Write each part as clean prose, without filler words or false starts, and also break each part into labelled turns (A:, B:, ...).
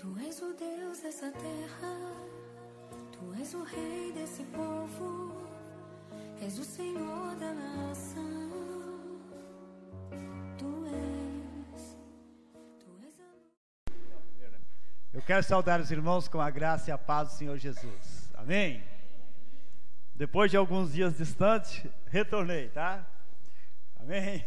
A: Tu és o Deus dessa terra, Tu és o Rei desse povo, és o Senhor da nação. Tu és a...
B: Eu quero saudar os irmãos com a graça e a paz do Senhor Jesus. Amém? Depois de alguns dias distantes, retornei, tá? Amém?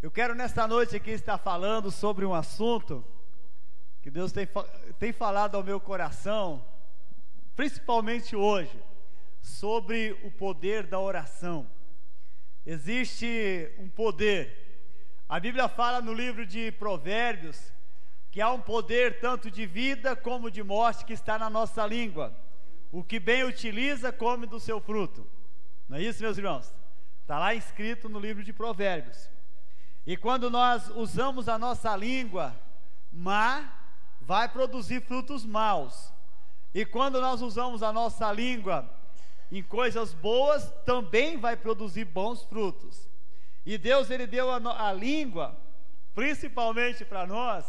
B: Eu quero nesta noite aqui estar falando sobre um assunto que Deus tem falado ao meu coração, principalmente hoje, sobre o poder da oração. Existe um poder. A Bíblia fala no livro de Provérbios que há um poder tanto de vida como de morte que está na nossa língua. O que bem utiliza, come do seu fruto. Não é isso, meus irmãos? Está lá escrito no livro de Provérbios. E quando nós usamos a nossa língua má, vai produzir frutos maus. E quando nós usamos a nossa língua em coisas boas, também vai produzir bons frutos. E Deus, Ele deu a língua, principalmente para nós,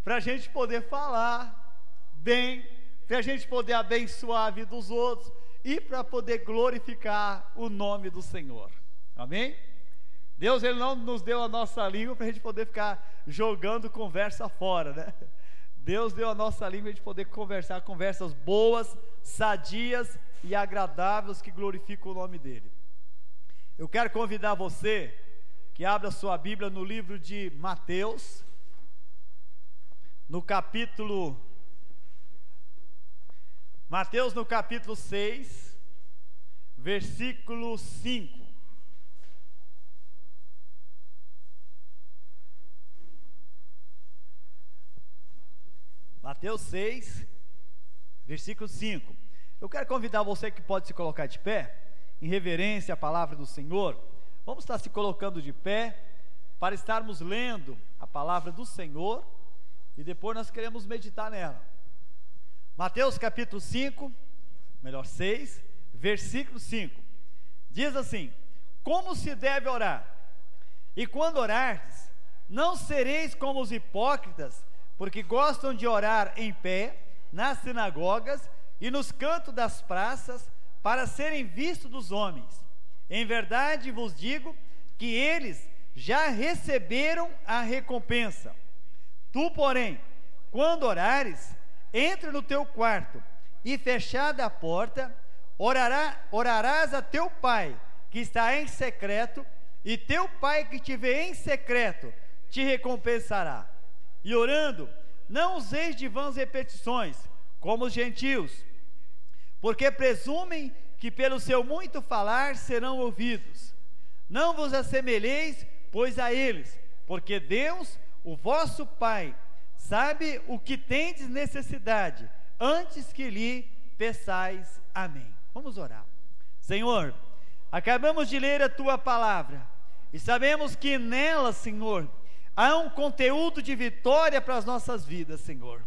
B: para a gente poder falar bem, para a gente poder abençoar a vida dos outros e para poder glorificar o nome do Senhor. Amém? Deus, Ele não nos deu a nossa língua para a gente poder ficar jogando conversa fora, né? Deus deu a nossa língua para a gente poder conversar conversas boas, sadias e agradáveis que glorificam o nome dEle. Eu quero convidar você que abra sua Bíblia no livro de Mateus, no capítulo 6, versículo 5. Mateus 6, versículo 5. Eu quero convidar você que pode se colocar de pé, em reverência à palavra do Senhor. Vamos estar se colocando de pé, para estarmos lendo a palavra do Senhor, e depois nós queremos meditar nela. Mateus capítulo 6, versículo 5. Diz assim: como se deve orar? E quando orardes, não sereis como os hipócritas, porque gostam de orar em pé, nas sinagogas e nos cantos das praças, para serem vistos dos homens. Em verdade vos digo que eles já receberam a recompensa. Tu, porém, quando orares, entra no teu quarto e, fechada a porta, orarás a teu pai que está em secreto, e teu pai que te vê em secreto te recompensará. E orando, não useis de vãs repetições, como os gentios, porque presumem que pelo seu muito falar serão ouvidos. Não vos assemelheis, pois, a eles, porque Deus, o vosso Pai, sabe o que tendes necessidade, antes que lhe peçais. Amém. Vamos orar. Senhor, acabamos de ler a Tua palavra, e sabemos que nela, Senhor, há um conteúdo de vitória para as nossas vidas, Senhor.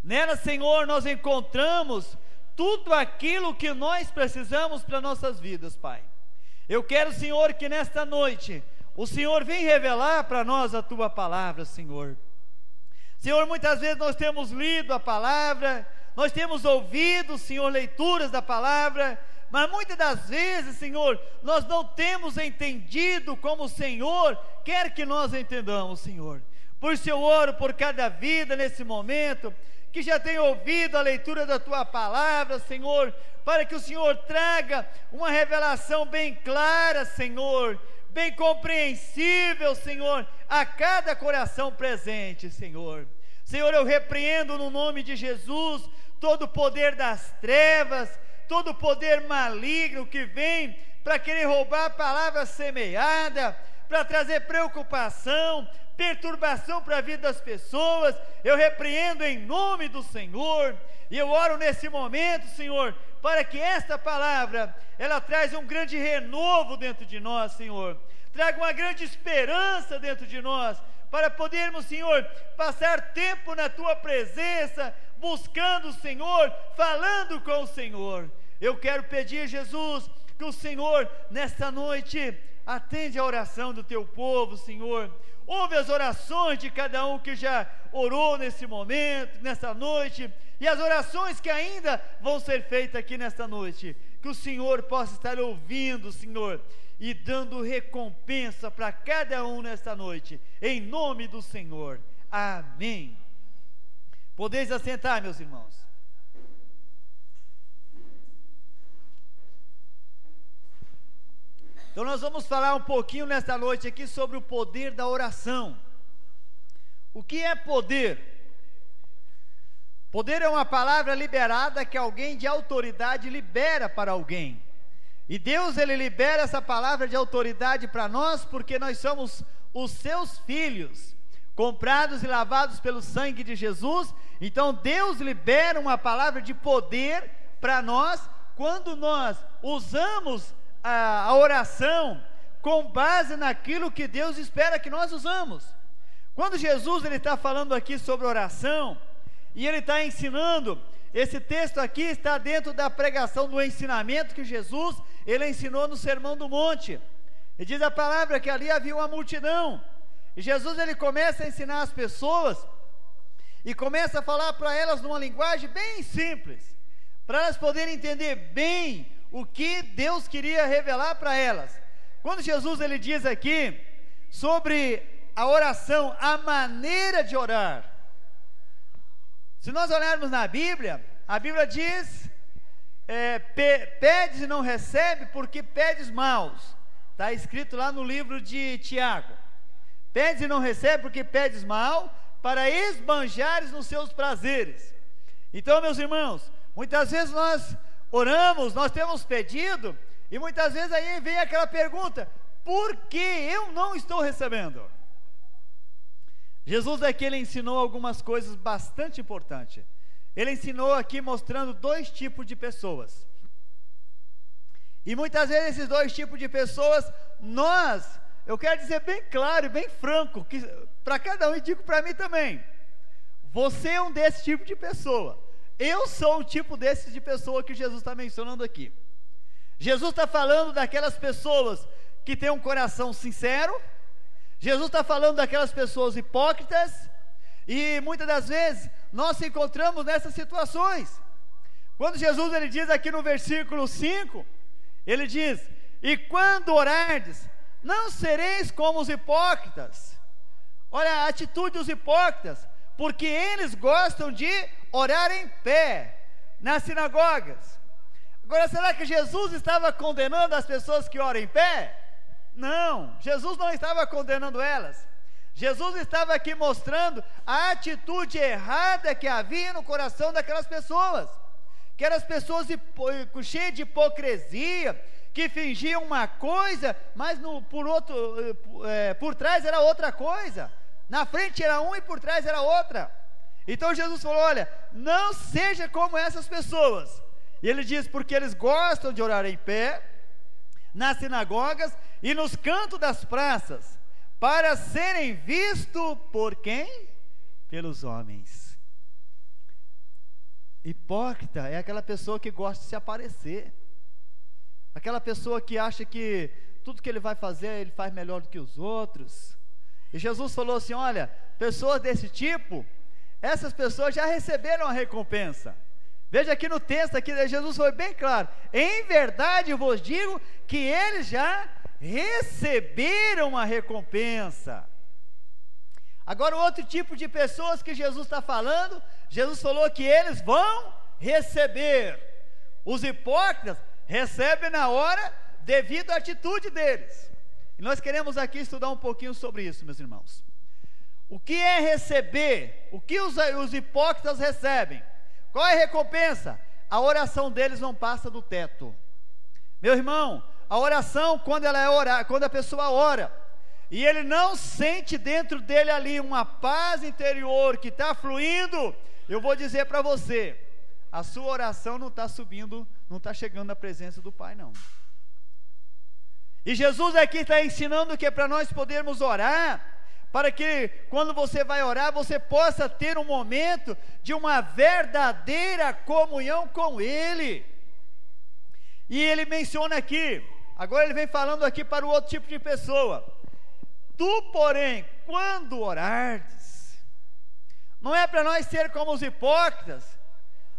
B: Nela, Senhor, nós encontramos tudo aquilo que nós precisamos para nossas vidas, Pai. Eu quero, Senhor, que nesta noite o Senhor venha revelar para nós a Tua palavra, Senhor. Senhor, muitas vezes nós temos lido a palavra, nós temos ouvido, Senhor, leituras da palavra, mas muitas das vezes, Senhor, nós não temos entendido como o Senhor quer que nós entendamos, Senhor. Por isso eu oro por cada vida nesse momento, que já tem ouvido a leitura da Tua palavra, Senhor, para que o Senhor traga uma revelação bem clara, Senhor, bem compreensível, Senhor, a cada coração presente, Senhor. Senhor, eu repreendo no nome de Jesus todo o poder das trevas, todo o poder maligno que vem para querer roubar a palavra semeada, para trazer preocupação, perturbação para a vida das pessoas. Eu repreendo em nome do Senhor, e eu oro nesse momento, Senhor, para que esta palavra, ela traz um grande renovo dentro de nós, Senhor, traga uma grande esperança dentro de nós, para podermos, Senhor, passar tempo na Tua presença, buscando o Senhor, falando com o Senhor. Eu quero pedir, Jesus, que o Senhor, nesta noite, atende a oração do teu povo, Senhor. Ouve as orações de cada um que já orou nesse momento, nessa noite, e as orações que ainda vão ser feitas aqui nesta noite. Que o Senhor possa estar ouvindo, Senhor, e dando recompensa para cada um nesta noite, em nome do Senhor. Amém. Podeis assentar, meus irmãos. Então nós vamos falar um pouquinho nesta noite aqui sobre o poder da oração. O que é poder? Poder é uma palavra liberada que alguém de autoridade libera para alguém. E Deus, Ele libera essa palavra de autoridade para nós, porque nós somos os seus filhos, comprados e lavados pelo sangue de Jesus. Então Deus libera uma palavra de poder para nós, quando nós usamos a oração com base naquilo que Deus espera que nós usamos. Quando Jesus está falando aqui sobre oração, e Ele está ensinando, esse texto aqui está dentro da pregação, do ensinamento que Jesus, Ele ensinou no Sermão do Monte. E diz a palavra que ali havia uma multidão, e Jesus, Ele começa a ensinar as pessoas, e começa a falar para elas numa linguagem bem simples, para elas poderem entender bem o que Deus queria revelar para elas. Quando Jesus, Ele diz aqui sobre a oração, a maneira de orar, se nós olharmos na Bíblia, a Bíblia diz, pedes e não recebe, porque pedes maus. Está escrito lá no livro de Tiago. Pedes e não recebe, porque pedes mal, para esbanjares nos seus prazeres. Então, meus irmãos, muitas vezes nós oramos, nós temos pedido, e muitas vezes aí vem aquela pergunta: por que eu não estou recebendo? Jesus aqui, Ele ensinou algumas coisas bastante importantes. Ele ensinou aqui mostrando dois tipos de pessoas, e muitas vezes esses dois tipos de pessoas, eu quero dizer bem claro e bem franco, que para cada um, e digo para mim também, você é um desse tipo de pessoa. Eu sou um tipo desse de pessoa que Jesus está mencionando aqui. Jesus está falando daquelas pessoas que têm um coração sincero. Jesus está falando daquelas pessoas hipócritas. E muitas das vezes nós nos encontramos nessas situações. Quando Jesus, Ele diz aqui no versículo 5, Ele diz: e quando orardes, não sereis como os hipócritas. Olha a atitude dos hipócritas, porque eles gostam de orar em pé, nas sinagogas. Agora, será que Jesus estava condenando as pessoas que oram em pé? Não, Jesus não estava condenando elas. Jesus estava aqui mostrando a atitude errada que havia no coração daquelas pessoas, que eram as pessoas cheias de hipocrisia, que fingiam uma coisa, mas por trás era outra coisa. Na frente era um e por trás era outra. Então Jesus falou: olha, não seja como essas pessoas. E Ele diz: porque eles gostam de orar em pé, nas sinagogas e nos cantos das praças, para serem vistos por quem? Pelos homens. Hipócrita é aquela pessoa que gosta de se aparecer, aquela pessoa que acha que tudo que ele vai fazer, ele faz melhor do que os outros. E Jesus falou assim: olha, pessoas desse tipo, essas pessoas já receberam a recompensa. Veja aqui no texto, aqui Jesus foi bem claro: em verdade vos digo que eles já receberam a recompensa. Agora, o outro tipo de pessoas que Jesus está falando, Jesus falou que eles vão receber. Os hipócritas recebem na hora, devido à atitude deles. E nós queremos aqui estudar um pouquinho sobre isso, meus irmãos. O que é receber? O que os hipócritas recebem? Qual é a recompensa? A oração deles não passa do teto. Meu irmão, a oração, quando a pessoa ora, e ele não sente dentro dele ali uma paz interior que está fluindo, eu vou dizer para você, a sua oração não está subindo, não está chegando na presença do Pai, não. E Jesus aqui está ensinando que é para nós podermos orar, para que quando você vai orar, você possa ter um momento de uma verdadeira comunhão com Ele. E Ele menciona aqui, Agora ele vem falando aqui para o outro tipo de pessoa. Tu, porém, quando orardes, não é para nós ser como os hipócritas,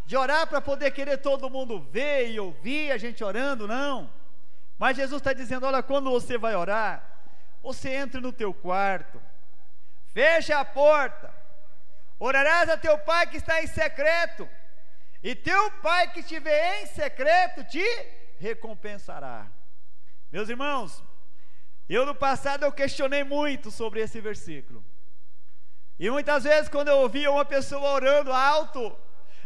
B: de orar para poder querer todo mundo ver e ouvir a gente orando, não. Mas Jesus está dizendo, olha, quando você vai orar, você entra no teu quarto, fecha a porta, orarás a teu pai que está em secreto, e teu pai que te vê em secreto te recompensará. Meus irmãos, eu no passado eu questionei muito sobre esse versículo, e muitas vezes quando eu ouvia uma pessoa orando alto,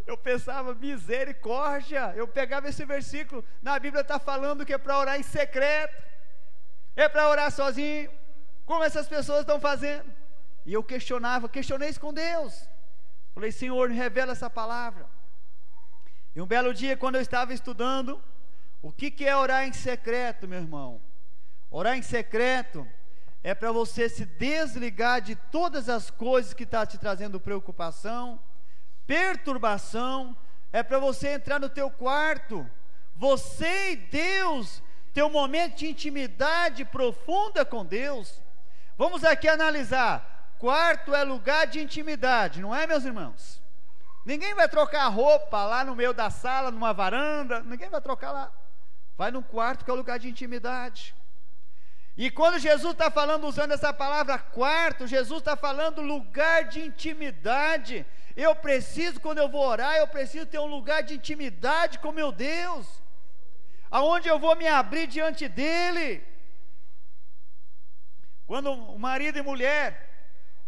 B: eu pensava, misericórdia, eu pegava esse versículo, na Bíblia está falando que é para orar em secreto, é para orar sozinho, como essas pessoas estão fazendo, e eu questionei isso com Deus, falei, Senhor, revela essa palavra. E um belo dia, quando eu estava estudando, o que é orar em secreto, meu irmão? Orar em secreto é para você se desligar de todas as coisas que estão te trazendo preocupação, perturbação, é para você entrar no teu quarto, você e Deus, ter um momento de intimidade profunda com Deus. Vamos aqui analisar, quarto é lugar de intimidade, não é, meus irmãos? Ninguém vai trocar roupa lá no meio da sala, numa varanda, ninguém vai trocar lá, vai no quarto que é o lugar de intimidade. E quando Jesus está falando, usando essa palavra quarto, Jesus está falando lugar de intimidade. Eu preciso, quando eu vou orar, eu preciso ter um lugar de intimidade com meu Deus, aonde eu vou me abrir diante dEle. Quando o marido e mulher,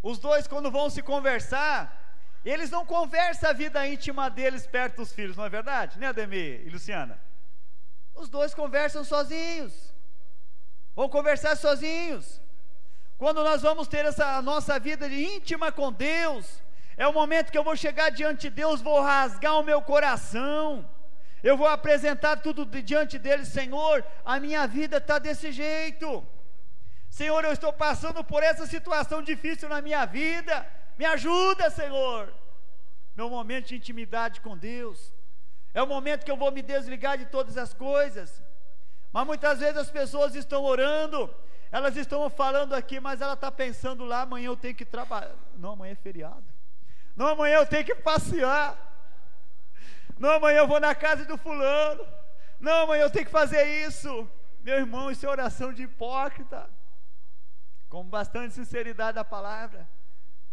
B: os dois quando vão se conversar, eles não conversam a vida íntima deles perto dos filhos, não é verdade? Né, Ademir e Luciana? Os dois conversam sozinhos, vão conversar sozinhos. Quando nós vamos ter essa nossa vida íntima com Deus, é o momento que eu vou chegar diante de Deus, vou rasgar o meu coração, eu vou apresentar tudo diante dele. Senhor, a minha vida está desse jeito, Senhor, eu estou passando por essa situação difícil na minha vida, me ajuda, Senhor. Meu momento de intimidade com Deus, é o momento que eu vou me desligar de todas as coisas. Mas muitas vezes as pessoas estão orando, elas estão falando aqui, mas ela está pensando lá, amanhã eu tenho que trabalhar, não, amanhã é feriado, não, amanhã eu tenho que passear, não, amanhã eu vou na casa do fulano, não, amanhã eu tenho que fazer isso. Meu irmão, isso é oração de hipócrita, com bastante sinceridade da palavra.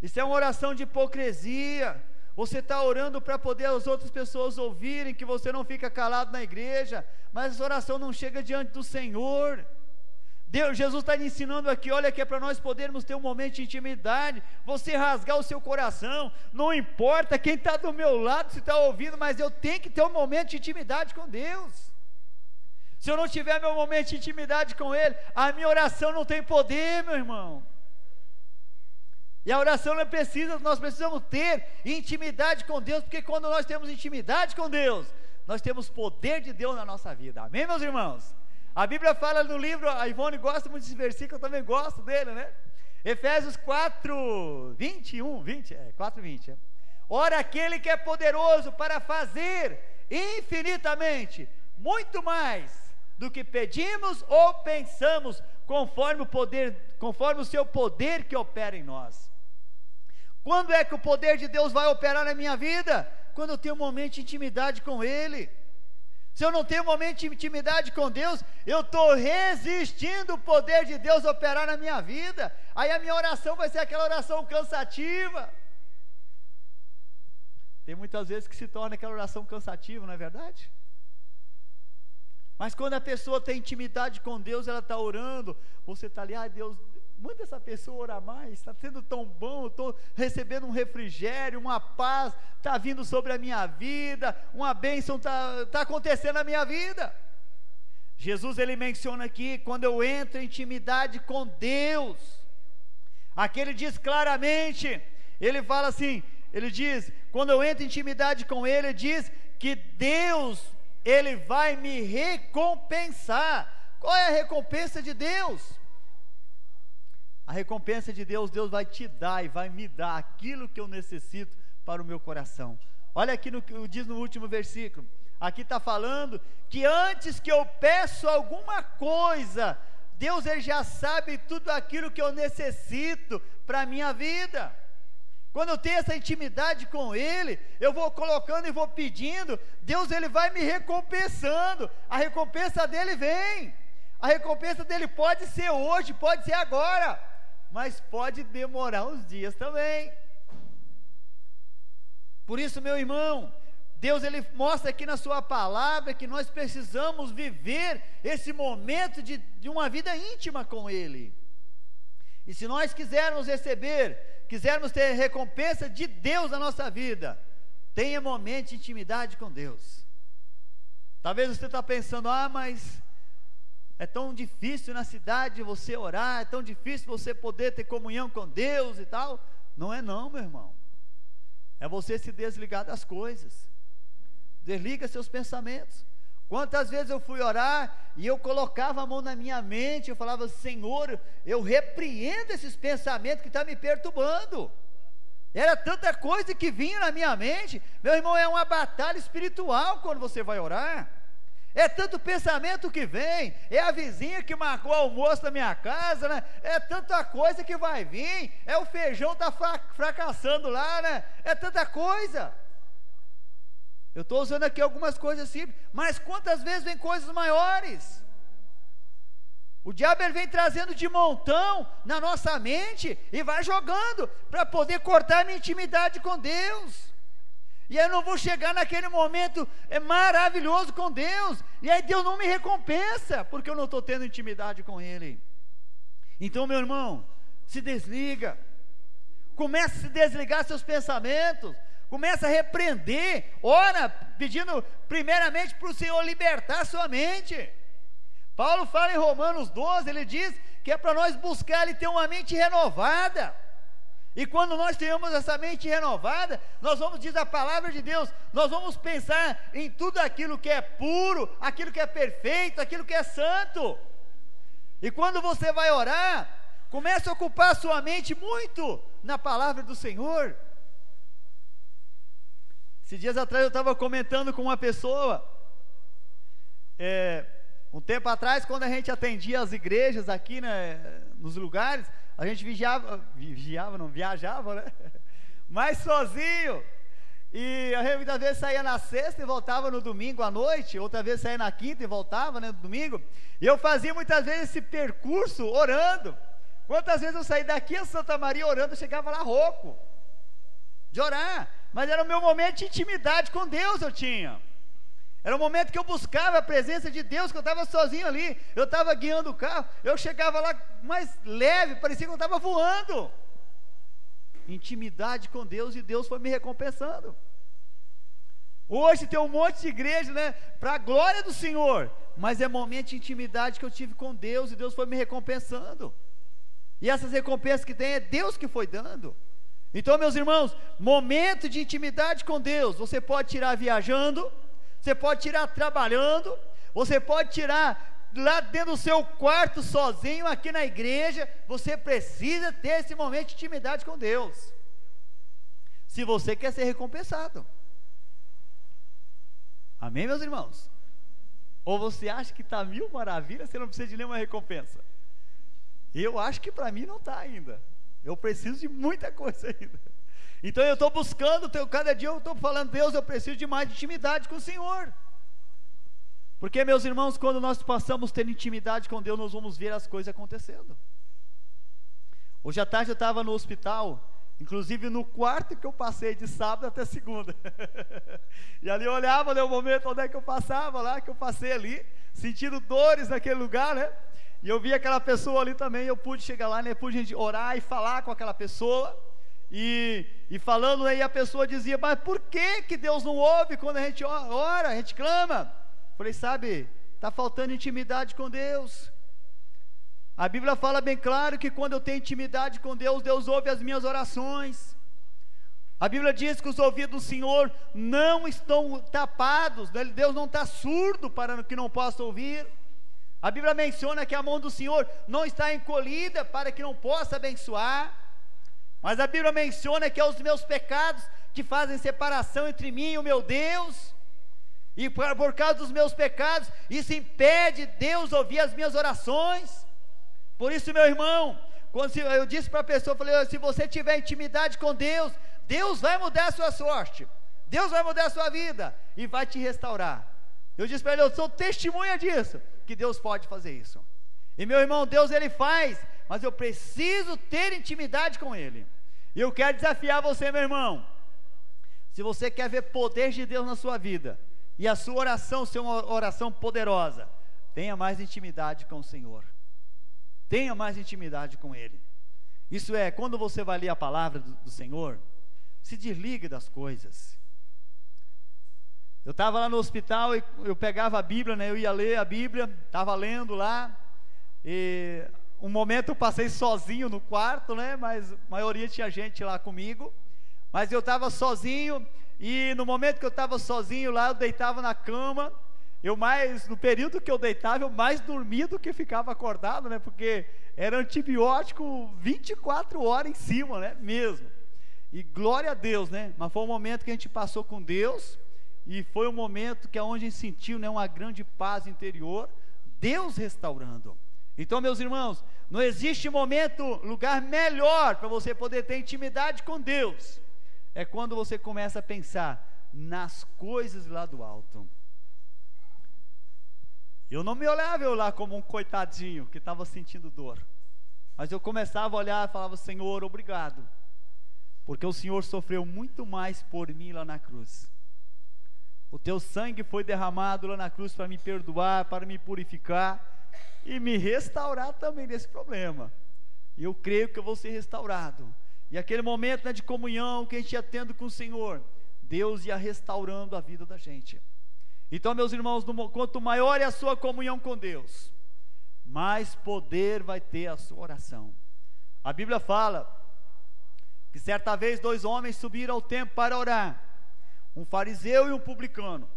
B: Isso é uma oração de hipocrisia. Você está orando para poder as outras pessoas ouvirem, que você não fica calado na igreja, mas essa oração não chega diante do Senhor. Jesus está ensinando aqui, olha, que é para nós podermos ter um momento de intimidade, você rasgar o seu coração, não importa quem está do meu lado, se está ouvindo, mas eu tenho que ter um momento de intimidade com Deus. Se eu não tiver meu momento de intimidade com Ele, a minha oração não tem poder, meu irmão. E a oração nós precisamos ter intimidade com Deus, porque quando nós temos intimidade com Deus, nós temos poder de Deus na nossa vida, amém, meus irmãos? A Bíblia fala no livro, a Ivone gosta muito desse versículo, eu também gosto dele, né? Efésios 4:20. Ora, aquele que é poderoso para fazer infinitamente, muito mais do que pedimos ou pensamos, conforme o seu poder que opera em nós. Quando é que o poder de Deus vai operar na minha vida? Quando eu tenho um momento de intimidade com Ele. Se eu não tenho um momento de intimidade com Deus, eu estou resistindo o poder de Deus operar na minha vida. Aí a minha oração vai ser aquela oração cansativa. Tem muitas vezes que se torna aquela oração cansativa, não é verdade? Mas quando a pessoa tem intimidade com Deus, ela está orando, você está ali, Deus, manda essa pessoa orar mais, está sendo tão bom, estou recebendo um refrigério, uma paz, está vindo sobre a minha vida, uma bênção está acontecendo na minha vida. Jesus, ele menciona aqui, quando eu entro em intimidade com Deus, aqui ele diz claramente, ele fala assim, ele diz, quando eu entro em intimidade com Ele, ele diz que Deus, Ele vai me recompensar. Qual é a recompensa de Deus? A recompensa de Deus, Deus vai te dar e vai me dar aquilo que eu necessito para o meu coração. Olha aqui no que diz no último versículo, Aqui está falando que antes que eu peço alguma coisa, Deus ele já sabe tudo aquilo que eu necessito para a minha vida. Quando eu tenho essa intimidade com Ele, eu vou colocando e vou pedindo, Deus ele vai me recompensando, a recompensa dele vem, a recompensa dele pode ser hoje, pode ser agora, mas pode demorar uns dias também. Por isso, meu irmão, Deus ele mostra aqui na sua palavra que nós precisamos viver esse momento de uma vida íntima com Ele. E se nós quisermos ter recompensa de Deus na nossa vida, tenha momento de intimidade com Deus. Talvez você está pensando, mas é tão difícil na cidade você orar, é tão difícil você poder ter comunhão com Deus e tal. Não é não, meu irmão. É você se desligar das coisas. Desliga seus pensamentos. Quantas vezes eu fui orar e eu colocava a mão na minha mente, eu falava, Senhor, eu repreendo esses pensamentos que estão me perturbando. Era tanta coisa que vinha na minha mente. Meu irmão, é uma batalha espiritual quando você vai orar. É tanto pensamento que vem, é a vizinha que marcou almoço na minha casa, né? É tanta coisa que vai vir, é o feijão está fracassando lá, né? É tanta coisa. Eu estou usando aqui algumas coisas simples, mas quantas vezes vem coisas maiores? O diabo ele vem trazendo de montão na nossa mente e vai jogando para poder cortar a minha intimidade com Deus. E aí eu não vou chegar naquele momento maravilhoso com Deus, e aí Deus não me recompensa, porque eu não estou tendo intimidade com Ele. Então, meu irmão, se desliga, comece a se desligar seus pensamentos, começa a repreender, ora, pedindo primeiramente para o Senhor libertar a sua mente. Paulo fala em Romanos 12, ele diz que é para nós buscar e ter uma mente renovada. E quando nós temos essa mente renovada, nós vamos, diz a palavra de Deus, nós vamos pensar em tudo aquilo que é puro, aquilo que é perfeito, aquilo que é santo. E quando você vai orar, comece a ocupar a sua mente muito na palavra do Senhor. Esses dias atrás eu estava comentando com uma pessoa, um tempo atrás, quando a gente atendia as igrejas aqui, né, nos lugares, a gente viajava, né? Mas sozinho. E a gente muitas vezes saía na sexta e voltava no domingo à noite, outra vez saía na quinta e voltava, né, no domingo. E eu fazia muitas vezes esse percurso orando. Quantas vezes eu saí daqui a Santa Maria orando, eu chegava lá rouco de orar, mas era o meu momento de intimidade com Deus. Eu tinha. Era o momento que eu buscava a presença de Deus, que eu estava sozinho ali, eu estava guiando o carro, eu chegava lá mais leve, parecia que eu estava voando. Intimidade com Deus, e Deus foi me recompensando. Hoje tem um monte de igreja, né, para a glória do Senhor, mas é momento de intimidade que eu tive com Deus, e Deus foi me recompensando. E essas recompensas que tem, é Deus que foi dando. Então, meus irmãos, momento de intimidade com Deus, você pode tirar viajando, você pode tirar trabalhando, você pode tirar lá dentro do seu quarto sozinho, aqui na igreja. Você precisa ter esse momento de intimidade com Deus, se você quer ser recompensado. Amém, meus irmãos? Ou você acha que está mil maravilhas, você não precisa de nenhuma recompensa? Eu acho que para mim não está ainda. Eu preciso de muita coisa ainda. Então eu estou buscando, cada dia eu estou falando, Deus, eu preciso de mais intimidade com o Senhor. Porque, meus irmãos, quando nós passamos a ter intimidade com Deus, nós vamos ver as coisas acontecendo. Hoje à tarde eu estava no hospital, inclusive no quarto que eu passei de sábado até segunda. E ali eu olhava, né, o momento onde é que eu passava lá, que eu passei ali, sentindo dores naquele lugar, né? E eu vi aquela pessoa ali também, eu pude chegar lá, né, pude orar e falar com aquela pessoa. E falando aí, a pessoa dizia, mas por que Deus não ouve quando a gente ora, a gente clama? Falei, sabe, está faltando intimidade com Deus. A Bíblia fala bem claro que quando eu tenho intimidade com Deus, Deus ouve as minhas orações. A Bíblia diz que os ouvidos do Senhor não estão tapados, Deus não está surdo para que não possa ouvir. A Bíblia menciona que a mão do Senhor não está encolhida para que não possa abençoar. Mas a Bíblia menciona que é os meus pecados que fazem separação entre mim e o meu Deus. e por causa dos meus pecados, isso impede Deus ouvir as minhas orações. Por isso, meu irmão, quando eu disse para a pessoa, eu falei, se você tiver intimidade com Deus, Deus vai mudar a sua sorte, Deus vai mudar a sua vida, e vai te restaurar. Eu disse para ele, eu sou testemunha disso, que Deus pode fazer isso. E meu irmão, Deus ele faz, mas eu preciso ter intimidade com Ele. E eu quero desafiar você, meu irmão, se você quer ver poder de Deus na sua vida, e a sua oração ser uma oração poderosa, tenha mais intimidade com o Senhor, tenha mais intimidade com Ele. Isso é, quando você vai ler a palavra do Senhor, se desligue das coisas. Eu estava lá no hospital e eu pegava a Bíblia, né? Eu ia ler a Bíblia, estava lendo lá, e um momento eu passei sozinho no quarto, né? Mas a maioria tinha gente lá comigo, mas eu estava sozinho, e no momento que eu estava sozinho lá, eu deitava na cama, no período que eu deitava, eu mais dormia do que ficava acordado, né? Porque era antibiótico 24 horas em cima, né? Mesmo. E glória a Deus, né? Mas foi um momento que a gente passou com Deus, e foi um momento que é onde a gente sentiu, né, uma grande paz interior, Deus restaurando. Então, meus irmãos, não existe lugar melhor para você poder ter intimidade com Deus, é quando você começa a pensar nas coisas lá do alto. Eu não me olhava eu lá como um coitadinho que estava sentindo dor, mas eu começava a olhar e falava, Senhor, obrigado, porque o Senhor sofreu muito mais por mim lá na cruz. O teu sangue foi derramado lá na cruz para me perdoar, para me purificar e me restaurar também desse problema. E eu creio que eu vou ser restaurado. E aquele momento, né, de comunhão que a gente ia tendo com o Senhor, Deus ia restaurando a vida da gente. Então, meus irmãos, quanto maior é a sua comunhão com Deus, mais poder vai ter a sua oração. A Bíblia fala que certa vez 2 homens subiram ao templo para orar, um fariseu e um publicano.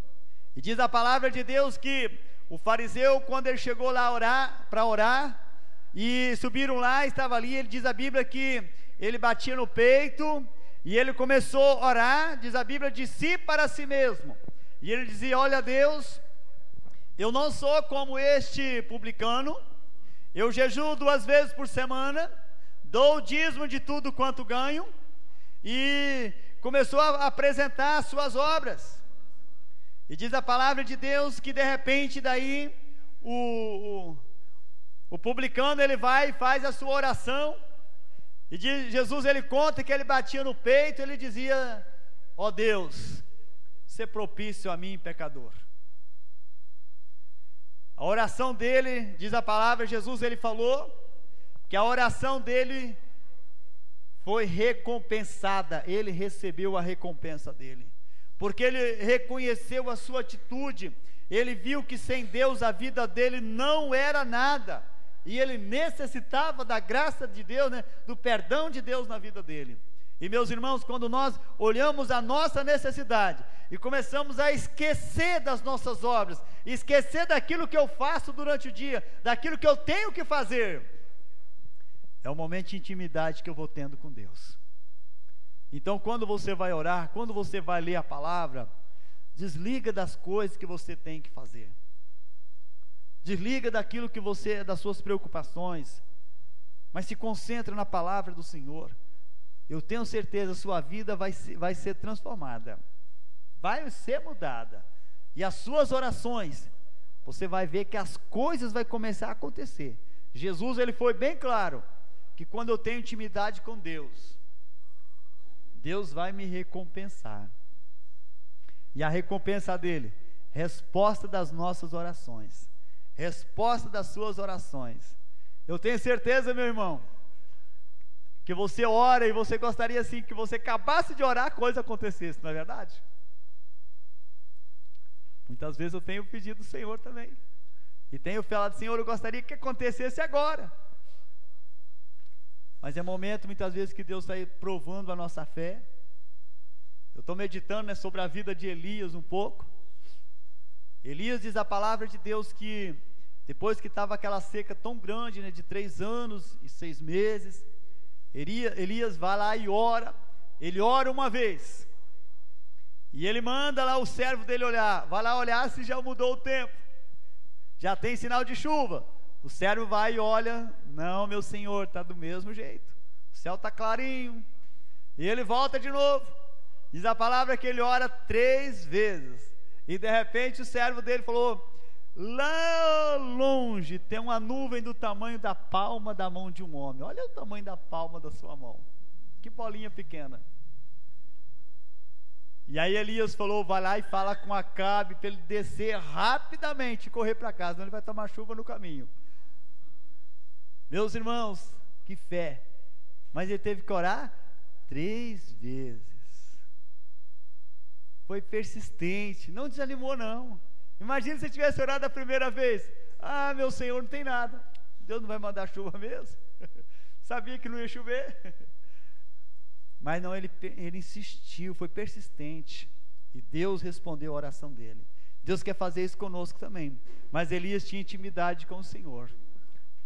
B: E diz a palavra de Deus que o fariseu, quando ele chegou lá para orar, e subiram lá, estava ali, ele diz a Bíblia que ele batia no peito, e ele começou a orar, diz a Bíblia, de si para si mesmo, e ele dizia, olha Deus, eu não sou como este publicano, eu jejuo 2 vezes por semana, dou o dízimo de tudo quanto ganho, e começou a apresentar as suas obras. E diz a palavra de Deus que de repente daí o publicano ele vai e faz a sua oração, e Jesus ele conta que ele batia no peito, ele dizia, ó Deus, ser propício a mim, pecador. A oração dele, diz a palavra, Jesus ele falou que a oração dele foi recompensada, ele recebeu a recompensa dele, porque ele reconheceu a sua atitude, ele viu que sem Deus a vida dele não era nada, e ele necessitava da graça de Deus, né, do perdão de Deus na vida dele. E meus irmãos, quando nós olhamos a nossa necessidade, e começamos a esquecer das nossas obras, esquecer daquilo que eu faço durante o dia, daquilo que eu tenho que fazer, é o momento de intimidade que eu vou tendo com Deus. Então, quando você vai orar, quando você vai ler a palavra, desliga das coisas que você tem que fazer, desliga daquilo que você, das suas preocupações, mas se concentra na palavra do Senhor. Eu tenho certeza, sua vida vai ser transformada, vai ser mudada, e as suas orações, você vai ver que as coisas vão começar a acontecer. Jesus ele foi bem claro, que quando eu tenho intimidade com Deus, Deus vai me recompensar, e a recompensa dele, resposta das nossas orações, resposta das suas orações. Eu tenho certeza, meu irmão, que você ora e você gostaria assim, que você acabasse de orar, a coisa acontecesse, não é verdade? Muitas vezes eu tenho pedido do Senhor também, e tenho falado, Senhor, eu gostaria que acontecesse agora, mas é momento muitas vezes que Deus está provando a nossa fé. Eu estou meditando, né, sobre a vida de Elias um pouco. Elias, diz a palavra de Deus que depois que estava aquela seca tão grande, né, de 3 anos e 6 meses, Elias vai lá e ora. Ele ora uma vez, E ele manda lá o servo dele olhar, vai lá olhar se já mudou o tempo, já tem sinal de chuva. O servo vai e olha, não, meu senhor, está do mesmo jeito, o céu está clarinho. E ele volta de novo, diz a palavra que ele ora 3 vezes, e de repente o servo dele falou: lá longe tem uma nuvem do tamanho da palma da mão de um homem. Olha o tamanho da palma da sua mão, que bolinha pequena. E aí Elias falou: vai lá e fala com Acabe para ele descer rapidamente e correr para casa, senão ele vai tomar chuva no caminho. Meus irmãos, que fé. Mas ele teve que orar 3 vezes. Foi persistente, não desanimou não. Imagina se ele tivesse orado a primeira vez: ah, meu Senhor, não tem nada, Deus não vai mandar chuva mesmo. Sabia que não ia chover. Mas não, ele insistiu, foi persistente, e Deus respondeu a oração dele. Deus quer fazer isso conosco também. Mas Elias tinha intimidade com o Senhor.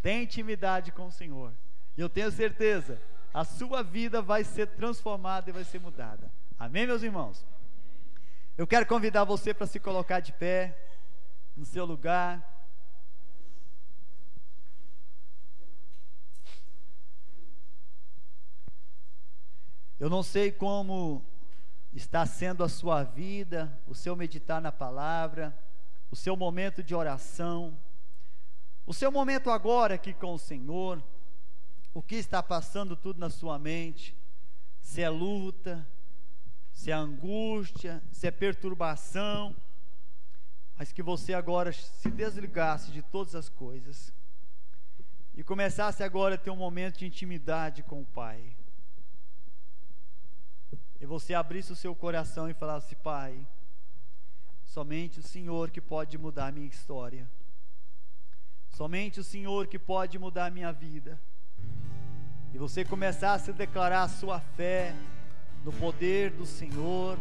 B: Tem intimidade com o Senhor, e eu tenho certeza, a sua vida vai ser transformada e vai ser mudada. Amém, meus irmãos? Eu quero convidar você para se colocar de pé no seu lugar. Eu não sei como está sendo a sua vida, o seu meditar na palavra, o seu momento de oração, o seu momento agora aqui com o Senhor, o que está passando tudo na sua mente, se é luta, se é angústia, se é perturbação, mas que você agora se desligasse de todas as coisas e começasse agora a ter um momento de intimidade com o Pai. E você abrisse o seu coração e falasse: Pai, somente o Senhor que pode mudar a minha história, somente o Senhor que pode mudar a minha vida. E você começasse a declarar a sua fé no poder do Senhor,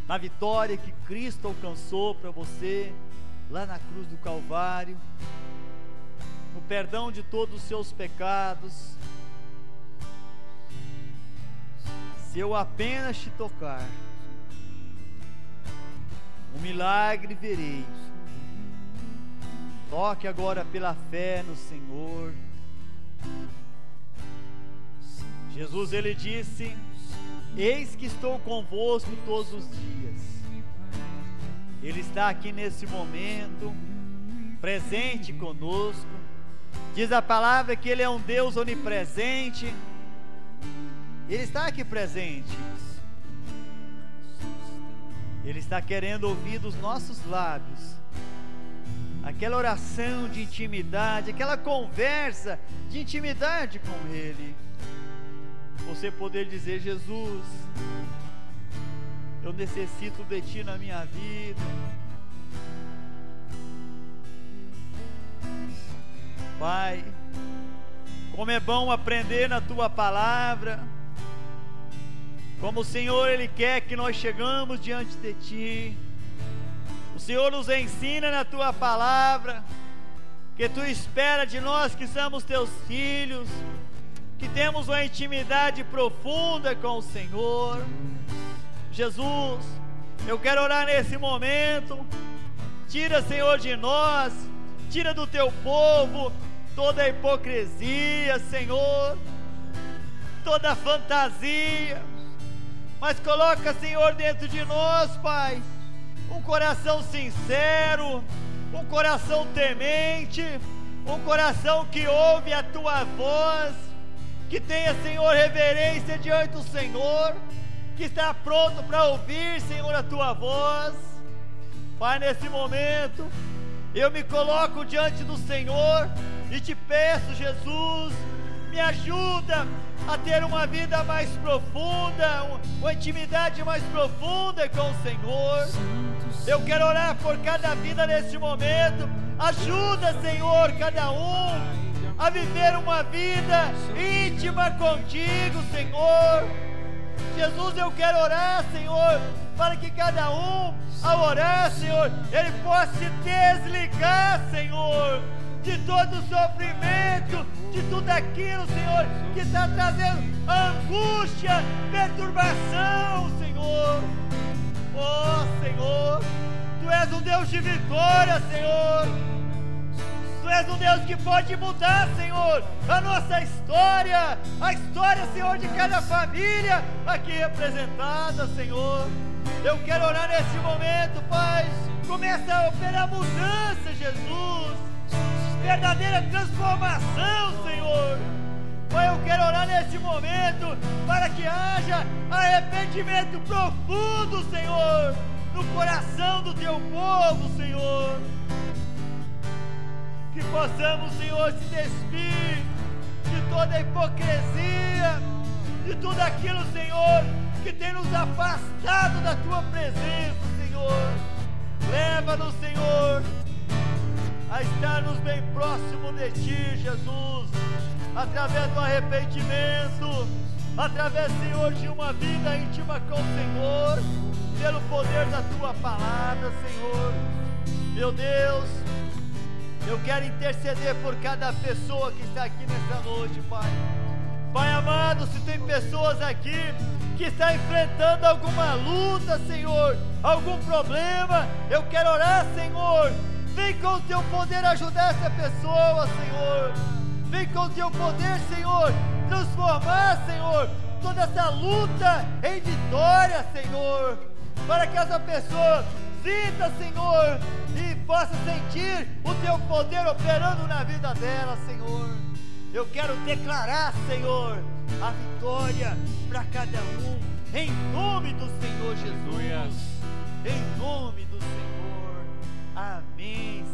B: na vitória que Cristo alcançou para você lá na cruz do Calvário, no perdão de todos os seus pecados. Se eu apenas te tocar, um milagre verei. Toque agora pela fé no Senhor. Jesus, ele disse: eis que estou convosco todos os dias. Ele está aqui nesse momento, presente conosco. Diz a palavra que ele é um Deus onipresente. Ele está aqui presente. Ele está querendo ouvir dos nossos lábios aquela oração de intimidade, aquela conversa de intimidade com Ele. Você poder dizer: Jesus, eu necessito de Ti na minha vida. Pai, como é bom aprender na Tua palavra, como o Senhor, Ele quer que nós chegamos diante de Ti. O Senhor nos ensina na Tua palavra, que Tu espera de nós que somos Teus filhos, que temos uma intimidade profunda com o Senhor. Jesus, eu quero orar nesse momento. Tira, Senhor, de nós, tira do Teu povo toda a hipocrisia, Senhor, toda a fantasia, mas coloca, Senhor, dentro de nós, Pai, um coração sincero, um coração temente, um coração que ouve a Tua voz, que tenha, Senhor, reverência diante do Senhor, que está pronto para ouvir, Senhor, a Tua voz. Pai, nesse momento, eu me coloco diante do Senhor e te peço, Jesus, me ajuda a ter uma vida mais profunda, uma intimidade mais profunda com o Senhor. Eu quero orar por cada vida neste momento. Ajuda, Senhor, cada um a viver uma vida íntima contigo, Senhor. Jesus, eu quero orar, Senhor, para que cada um, ao orar, Senhor, ele possa se desligar, Senhor, de todo o sofrimento, de tudo aquilo, Senhor, que está trazendo angústia, perturbação, Senhor. Oh, Senhor, Tu és um Deus de vitória, Senhor. Tu és um Deus que pode mudar, Senhor, a nossa história, a história, Senhor, de cada família aqui representada, Senhor. Eu quero orar nesse momento, Pai. Começa a operar mudança, Jesus, verdadeira transformação, Senhor. Pai, eu quero orar nesse momento para que haja arrependimento profundo, Senhor, no coração do Teu povo, Senhor. Que possamos, Senhor, se despir de toda a hipocrisia, de tudo aquilo, Senhor, que tem nos afastado da Tua presença, Senhor. Leva-nos, Senhor, a estarmos bem próximo de Ti, Jesus, através do arrependimento, através, Senhor, de uma vida íntima com o Senhor, pelo poder da Tua palavra, Senhor. Meu Deus, eu quero interceder por cada pessoa que está aqui nessa noite, Pai. Pai amado, se tem pessoas aqui que estão enfrentando alguma luta, Senhor, algum problema, eu quero orar, Senhor. Vem com o Teu poder ajudar essa pessoa, Senhor. Vem com o Teu poder, Senhor, transformar, Senhor, toda essa luta em vitória, Senhor, para que essa pessoa sinta, Senhor, e possa sentir o Teu poder operando na vida dela, Senhor. Eu quero declarar, Senhor, a vitória para cada um, em nome do Senhor Jesus, em nome do Senhor. Amém.